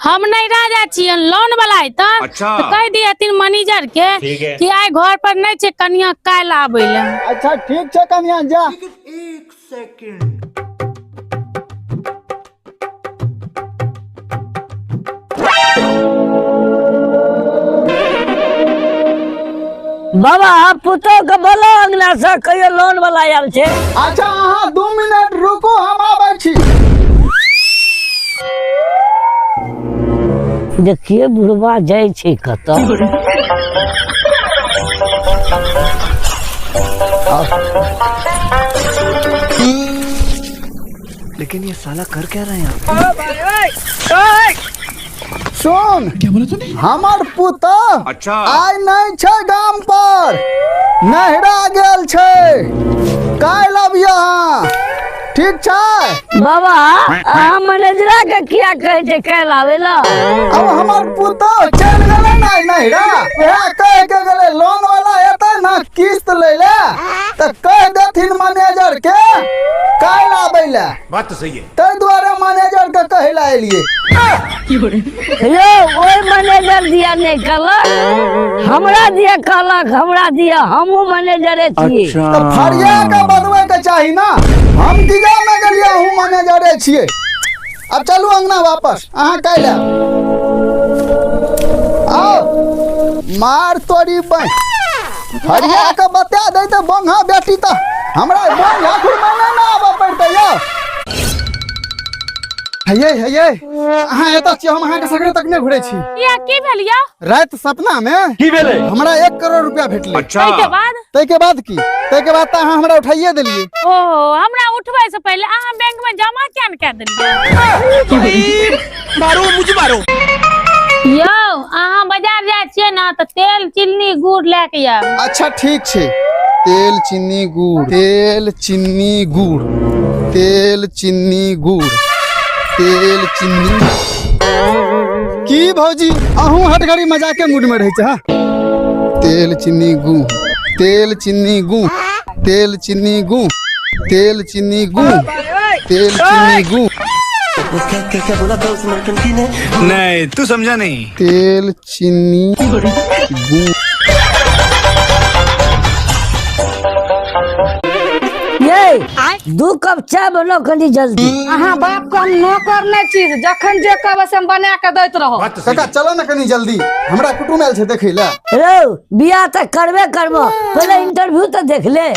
हम नहीं राजा छियन लोन वाला है अच्छा। तो कह दिया तीन मैनेजर के कि आइ घर पर नहीं छे कनिया काल आबे ले। अच्छा ठीक छे कनिया जा। एक सेकंड। बाबा पुतो के बोलो अंगना से कहियो लोन वाला आयल छे। अच्छा अहाँ 2 मिनट रुको हम आबै छी। देखिए बुढ़वा जाय छे कत। लेकिन ये साला कर क्या रहे हैं? सुन क्या बोला तूने? हमार पुतो अच्छा। आइ नहीं छे गाम पर, नहरा गेल छे, काल अबिया हाँ। ठीक छे बाबा हम मैनेजरा के क्या कहे छे कल आवेला? अब हमार पुतो चल गेले नहीं नहरा, वह कह के गेले लोन वाला एता ना किस्त ले ले त कह देथिन मैनेजर के काल आबैला। बात तो सही है। तै द्वारा मैनेजर के कहला एलिए। यो ओए मैनेजर दिया नहीं कहलक, हमरा दिया कहलक, हमरा दिया हमहू मैनेजरे छिए। तो फरिया के बदवे के चाही ना, हम दिगा में गेलिए हूं मैनेजरे छिए। अब चलू अंगना वापस, अहाँ काल आओ मार तोरी बन। फरिया के बता दे त बंगा बेटी त हमरा बोल लाखुर महीना ना आबे पड़ते यो। हये अहाँ एता छी, हम अहाँ के सगरे तक नहीं घुरे छी। या की भेलिया? रात सपना में की भेले? हमरा 1 करोड़ रुपया भेटले। अच्छा। तै के बाद तै के बाद त अहाँ हमरा उठाइए देलिए। ओ हमरा उठबै से पहले अहाँ बैंक में जमा क्या न कर देलिए? मारो मुझे मारो। यो अहाँ बाजार जाय छियै ना त तेल चीनी गुड़ लेके आब। अच्छा ठीक छे। तेल चीनी गुड़, तेल चीनी गुड़, तेल चीनी गुड़, तेल चीनी। की भौजी अहूँ हटघड़ी मजाक के मूड में रही छे? हाँ तेल चीनी गुड़, तेल चीनी गुड़, तेल चीनी गुड़, तेल चीनी गुड़, तेल चीनी गुड़। क्या क्या बोला था उस नौटंकी ने? नहीं तू समझा नहीं। तेल चीनी गुड़। ये 2 कप चाय बनो कनी जल्दी। अहाँ बाप को हम नौकर नहीं चीज, जखन जे कहब से हम बना के दैत रहो। बात तो सही काका चलो ना कनी जल्दी, हमरा कुटुम आयल छे देखे ला। रो बियाह तक करबे करबो, पहले इंटरव्यू तो देख ले।